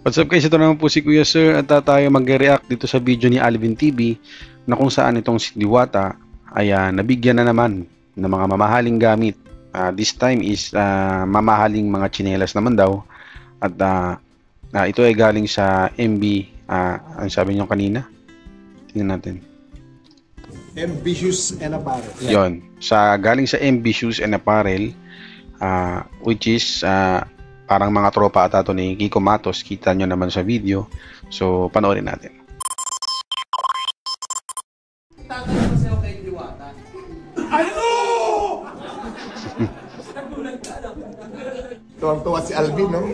What's up guys, ito naman po si Kuya Sir at tayo mag-react dito sa video ni Alvin TV na kung saan itong si Diwata ay nabigyan na naman ng mga mamahaling gamit. This time is mamahaling mga tsinelas naman daw at ito ay galing sa MB, ang sabi niyo kanina? Tingnan natin. MB Shoes and Apparel. Yon, galing sa MB Shoes and Apparel, which is parang mga tropa ata to ni Kiko Matos, kita nyo naman sa video. So, panoorin natin. Tatanong kasi ako kay Diwata. Ano? Tuwang-tuwa si Alvin, no?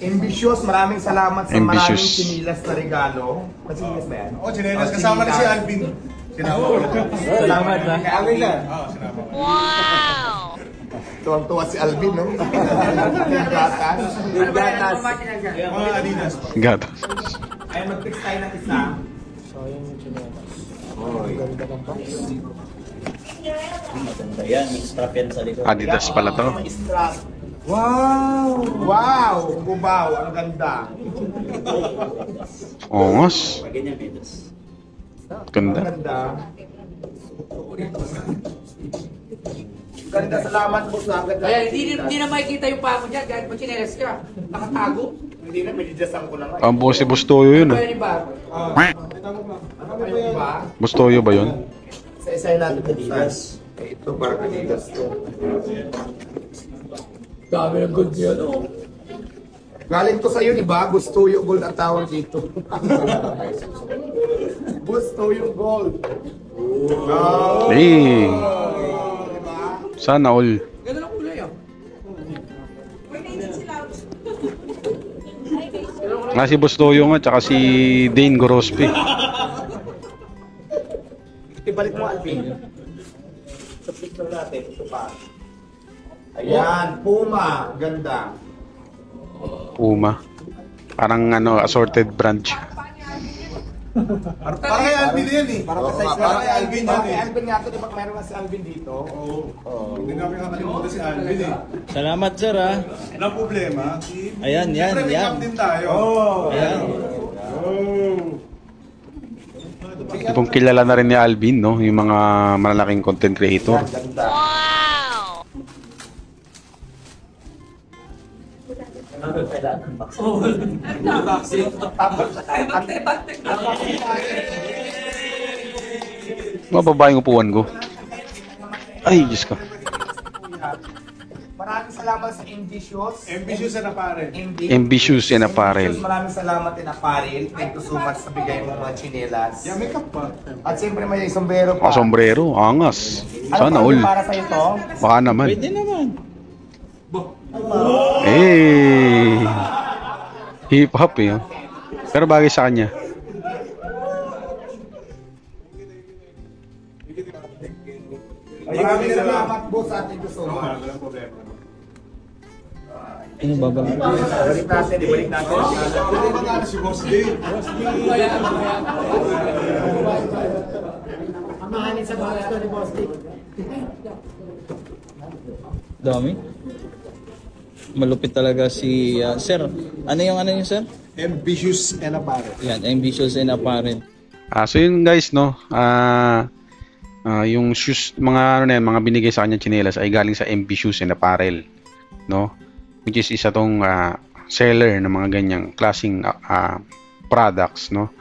Ambitious, maraming salamat sa maraming chinilas na regalo. Chinilas ba yan? Oo, chinilas. Kasama na si Alvin. Sinama ko. Salamat na. Kay Alvin na. Oo, sinama ko. Wow! Tuwang-tuwa si Alvin, no? Gatas. Gatas. Mga Adidas. Gatas. Ay, mag-fix tayo ng isa. Maganda yan, strap yan sa likod. Adidas pala to. Strap. Wow! Wow! Gubaw, ang ganda. Ongos. Ganyan, Medos. Ang Ganda. ganda. Ganda, salamat po sa ganda. Kaya hindi na makikita yung paa mo dyan kahit machinelas ka. Nakatago. Hindi na, medidasan ko na nga. Ang buo si Bustoyo yun Kaya ni Bago. Ayun ba? Bustoyo ba yun? Sa isa natin Adidas. Ito para Adidas to. Dami ng good yun, oh. Galing to sa'yo, di ba? Gusto yung gold ang tawag dito. Gusto yung gold. Oh. Hey! Diba? Sana all. Ganda ng kulay, oh. Si Bustoyo nga, tsaka si Dane Gorospe. Ibalik mo, Alvin. Sa picture natin, ito pa. Ayan, Puma. Ganda. Puma. Parang assorted branch. Para kay Alvin yan eh. Para kay Alvin yan. Kay Alvin nga ito, di ba meron na si Alvin dito? Oo. Hindi namin kakalimutan si Alvin eh. Salamat, sir, ha. Walang problema. Ayan, yan, Siyempre, may yan. cup din tayo. Ayan. Tipong kilala na rin ni Alvin, no? Yung mga malalaking content creator. Ganda. Mababa yung upuan ko. Ay, Diyos ko. Maraming salamat sa Ambitious. MB Shoes and Apparel. Ambitious and Apparel. Maraming salamat in Apparel. Thank you so much sa bigay mo mga chinelas. Yeah, may cup pa. At siyempre may sombrero pa. Sombrero, angas. Sana Ano pa all. yung para sa ito? Baka naman. Pwede naman. Hey! Hip hop eh. Oh. Pero bagay sa kanya. Maraming salamat boss at thank you so much. Walang problema. Ano ba ba? Ibalik natin, ibalik natin. Ano si Boss Dave? Amahanin sa box ko ni Boss Dick. Dami. Malupit talaga si sir. Ano yung sir? MB Shoes and Apparel. Yan, Ambitious and Apparel. So yun guys, no. Yung shoes, mga mga binigay sa kanya tsinelas ay galing sa MB Shoes and Apparel, no? Which is isa tong seller ng mga ganyang klaseng products, no?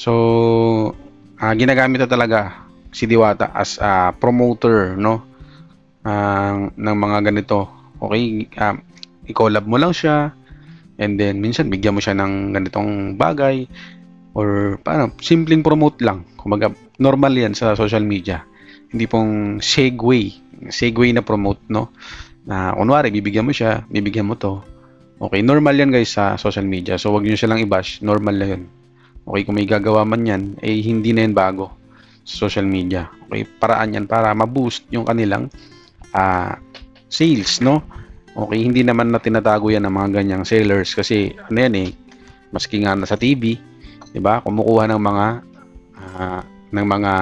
So ginagamit na talaga si Diwata as promoter, no? Ng mga ganito. Okay, i-collab mo lang siya and then minsan bigyan mo siya ng ganitong bagay or parang simpleng promote lang. Kumbaga normal yan sa social media. Hindi pong segue na promote, no? Na kunwari bibigyan mo siya, bibigyan mo to. Okay, normal yan guys sa social media. So wag niyo siya lang i-bash, normal na yun. Okay, kung may gagawa man yan, eh hindi na yan bago sa social media. Okay, paraan yan para ma-boost yung kanilang sales, no? Okay, hindi naman na tinatago yan ng mga ganyang sellers kasi ano yan eh, maski nga nasa TV, 'di ba? Kumukuha ng mga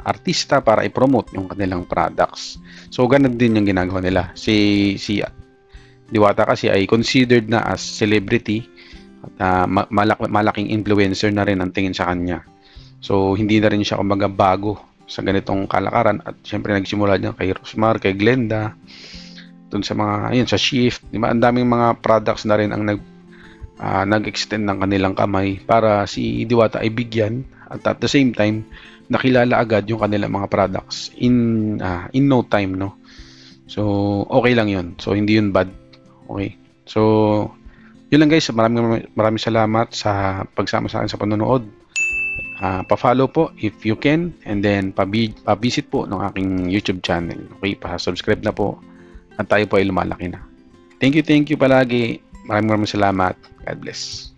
artista para i-promote yung kanilang products. So ganun din yung ginagawa nila. Si Diwata kasi ay considered na as celebrity at malaking influencer na rin ang tingin sa kanya. So hindi na rin siya kumbaga bago sa ganitong kalakaran at syempre nagsimula niya kay Rosmar, kay Glenda, dun sa mga ayun sa Shift, di ba? Ang daming mga products na rin ang nag-extend ng kanilang kamay para si Diwata ay bigyan at the same time nakilala agad yung kanilang mga products in no time, no? So okay lang yun, so hindi yun bad. Okay, so yun lang guys, maraming salamat sa pagsama sa akin sa panonood. Pa-follow po if you can, and then pa-visit po ng aking YouTube channel. Okay, pa-subscribe na po at tayo po ay lumalaki na. Thank you palagi. Maraming salamat. God bless.